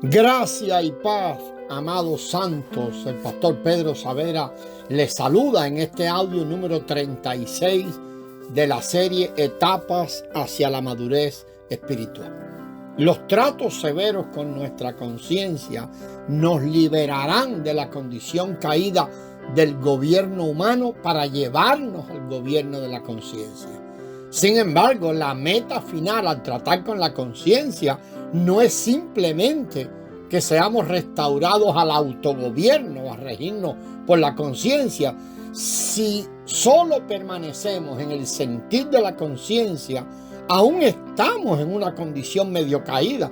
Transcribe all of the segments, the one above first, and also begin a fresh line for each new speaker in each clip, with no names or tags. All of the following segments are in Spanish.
Gracia y paz, amados santos. El pastor Pedro Savera les saluda en este audio número 36 de la serie Etapas hacia la madurez espiritual. Los tratos severos con nuestra conciencia nos liberarán de la condición caída del gobierno humano para llevarnos al gobierno de la conciencia. Sin embargo, la meta final al tratar con la conciencia no es simplemente que seamos restaurados al autogobierno, a regirnos por la conciencia. Si solo permanecemos en el sentir de la conciencia, aún estamos en una condición medio caída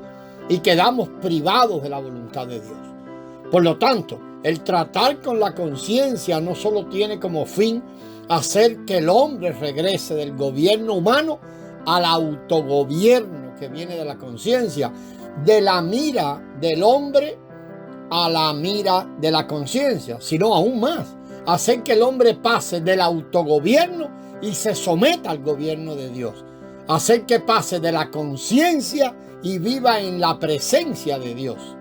y quedamos privados de la voluntad de Dios. Por lo tanto, el tratar con la conciencia no solo tiene como fin hacer que el hombre regrese del gobierno humano al autogobierno que viene de la conciencia, de la mira del hombre a la mira de la conciencia, sino aún más, hacer que el hombre pase del autogobierno y se someta al gobierno de Dios, hacer que pase de la conciencia y viva en la presencia de Dios.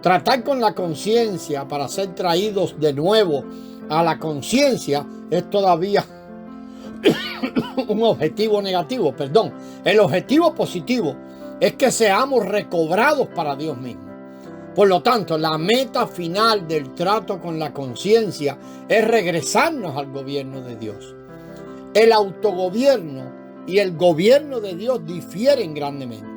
Tratar con la conciencia para ser traídos de nuevo a la conciencia es todavía un objetivo negativo, perdón. El objetivo positivo es que seamos recobrados para Dios mismo. Por lo tanto, la meta final del trato con la conciencia es regresarnos al gobierno de Dios. El autogobierno y el gobierno de Dios difieren grandemente.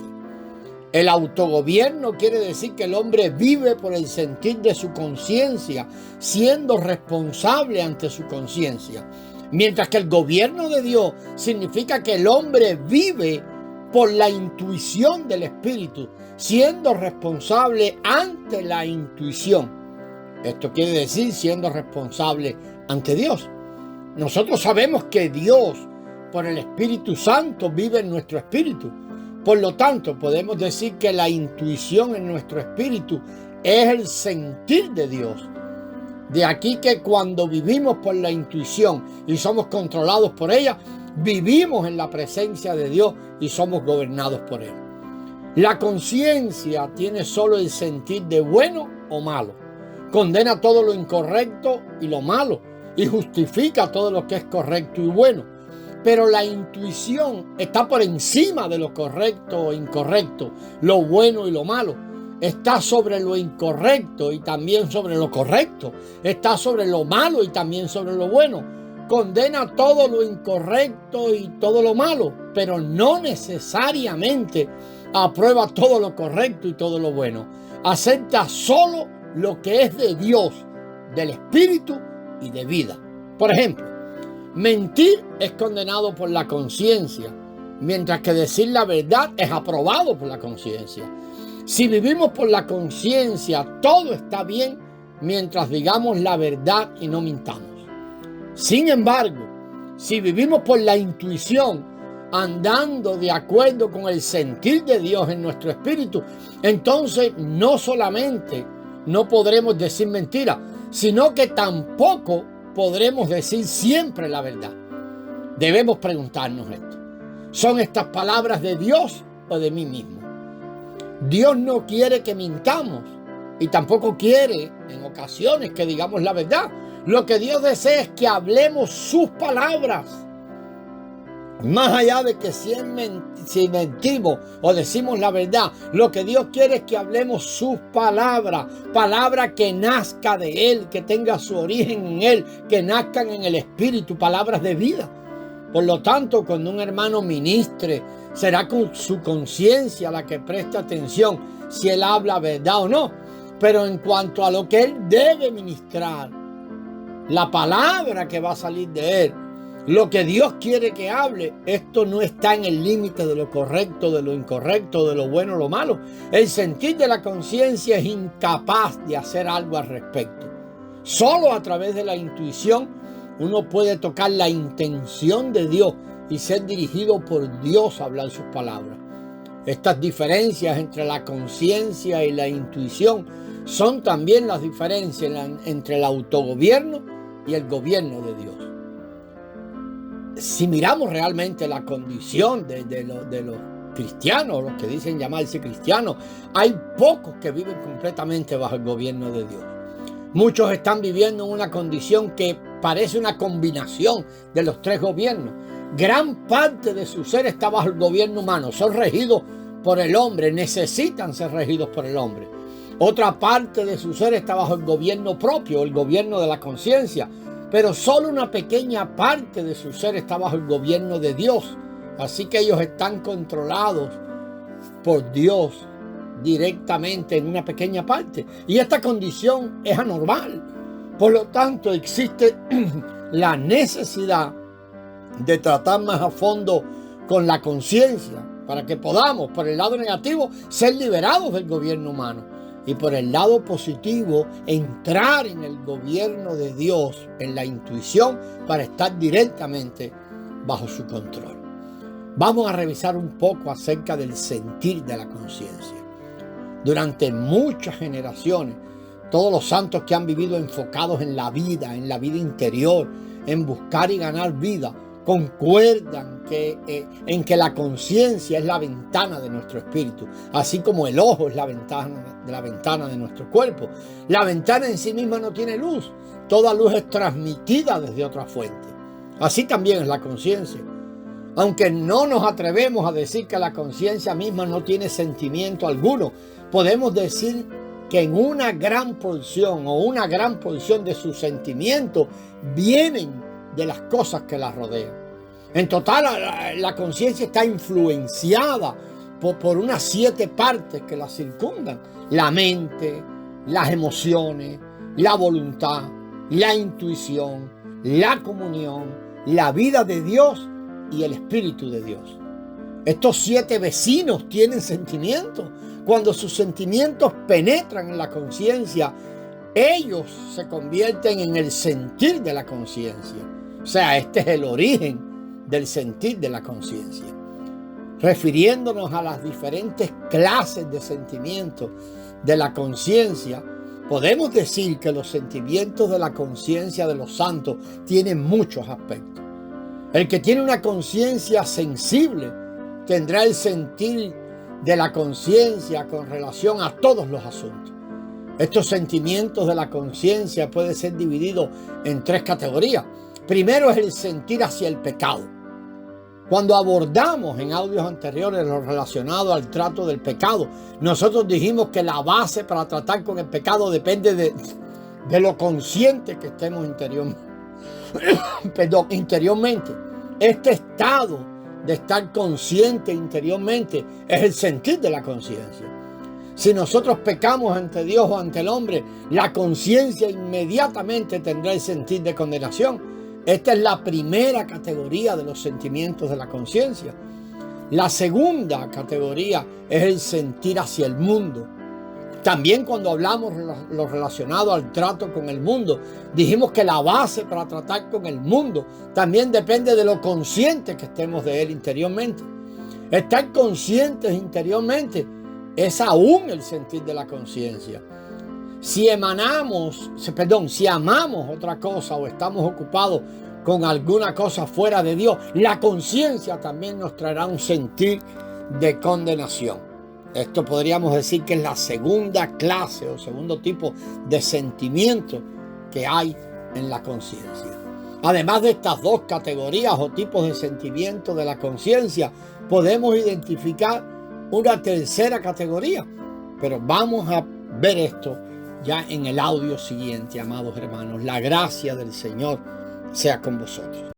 El autogobierno quiere decir que el hombre vive por el sentir de su conciencia, siendo responsable ante su conciencia. Mientras que el gobierno de Dios significa que el hombre vive por la intuición del Espíritu, siendo responsable ante la intuición. Esto quiere decir siendo responsable ante Dios. Nosotros sabemos que Dios, por el Espíritu Santo, vive en nuestro espíritu. Por lo tanto, podemos decir que la intuición en nuestro espíritu es el sentir de Dios. De aquí que cuando vivimos por la intuición y somos controlados por ella, vivimos en la presencia de Dios y somos gobernados por Él. La conciencia tiene solo el sentir de bueno o malo. Condena todo lo incorrecto y lo malo y justifica todo lo que es correcto y bueno. Pero la intuición está por encima de lo correcto o incorrecto, lo bueno y lo malo. Está sobre lo incorrecto y también sobre lo correcto. Está sobre lo malo y también sobre lo bueno. Condena todo lo incorrecto y todo lo malo, pero no necesariamente aprueba todo lo correcto y todo lo bueno. Acepta solo lo que es de Dios, del Espíritu y de vida. Por ejemplo, mentir es condenado por la conciencia, mientras que decir la verdad es aprobado por la conciencia. Si vivimos por la conciencia, todo está bien mientras digamos la verdad y no mintamos. Sin embargo, si vivimos por la intuición, andando de acuerdo con el sentir de Dios en nuestro espíritu, entonces no solamente no podremos decir mentira, sino que tampoco podremos decir siempre la verdad. Debemos preguntarnos esto: ¿son estas palabras de Dios o de mí mismo? Dios no quiere que mintamos y tampoco quiere en ocasiones que digamos la verdad. Lo que Dios desea es que hablemos sus palabras. Más allá de que si mentimos o decimos la verdad, lo que Dios quiere es que hablemos sus palabras. Palabra que nazca de Él, que tenga su origen en Él, que nazcan en el Espíritu, palabras de vida. Por lo tanto, cuando un hermano ministre, será con su conciencia la que preste atención si él habla verdad o no. Pero en cuanto a lo que él debe ministrar, la palabra que va a salir de él, lo que Dios quiere que hable, esto no está en el límite de lo correcto, de lo incorrecto, de lo bueno o lo malo. El sentir de la conciencia es incapaz de hacer algo al respecto. Solo a través de la intuición uno puede tocar la intención de Dios y ser dirigido por Dios a hablar sus palabras. Estas diferencias entre la conciencia y la intuición son también las diferencias entre el autogobierno y el gobierno de Dios. Si miramos realmente la condición de los cristianos, los que dicen llamarse cristianos, hay pocos que viven completamente bajo el gobierno de Dios. Muchos están viviendo en una condición que parece una combinación de los tres gobiernos. Gran parte de su ser está bajo el gobierno humano, son regidos por el hombre, necesitan ser regidos por el hombre. Otra parte de su ser está bajo el gobierno propio, el gobierno de la conciencia, pero solo una pequeña parte de su ser está bajo el gobierno de Dios. Así que ellos están controlados por Dios directamente en una pequeña parte. Y esta condición es anormal. Por lo tanto, existe la necesidad de tratar más a fondo con la conciencia para que podamos, por el lado negativo, ser liberados del gobierno humano y por el lado positivo, entrar en el gobierno de Dios, en la intuición, para estar directamente bajo su control. Vamos a revisar un poco acerca del sentir de la conciencia. Durante muchas generaciones, todos los santos que han vivido enfocados en la vida interior, en buscar y ganar vida, concuerdan en que la conciencia es la ventana de nuestro espíritu, así como el ojo es la ventana de nuestro cuerpo. La ventana en sí misma no tiene luz, toda luz es transmitida desde otra fuente. Así también es la conciencia. Aunque no nos atrevemos a decir que la conciencia misma no tiene sentimiento alguno, podemos decir que en una gran porción de sus sentimientos vienen de las cosas que la rodean. En total, la conciencia está influenciada por unas 7 partes que la circundan: la mente, las emociones, la voluntad, la intuición, la comunión, la vida de Dios y el Espíritu de Dios. Estos 7 vecinos tienen sentimientos. Cuando sus sentimientos penetran en la conciencia, ellos se convierten en el sentir de la conciencia. O sea, este es el origen del sentir de la conciencia. Refiriéndonos a las diferentes clases de sentimientos de la conciencia, podemos decir que los sentimientos de la conciencia de los santos tienen muchos aspectos. El que tiene una conciencia sensible tendrá el sentir de la conciencia con relación a todos los asuntos. Estos sentimientos de la conciencia pueden ser divididos en 3 categorías. Primero es el sentir hacia el pecado. Cuando abordamos en audios anteriores lo relacionado al trato del pecado, nosotros dijimos que la base para tratar con el pecado depende de lo consciente que estemos interiormente. Este estado de estar consciente interiormente es el sentir de la conciencia. Si nosotros pecamos ante Dios o ante el hombre, la conciencia inmediatamente tendrá el sentir de condenación. Esta es la primera categoría de los sentimientos de la conciencia. La segunda categoría es el sentir hacia el mundo. También cuando hablamos lo relacionado al trato con el mundo, dijimos que la base para tratar con el mundo también depende de lo conscientes que estemos de él interiormente. Estar conscientes interiormente es aún el sentir de la conciencia. Si amamos otra cosa o estamos ocupados con alguna cosa fuera de Dios, la conciencia también nos traerá un sentir de condenación. Esto podríamos decir que es la segunda clase o segundo tipo de sentimiento que hay en la conciencia. Además de estas 2 categorías o tipos de sentimiento de la conciencia, podemos identificar una tercera categoría. Pero vamos a ver esto ya en el audio siguiente, amados hermanos. La gracia del Señor sea con vosotros.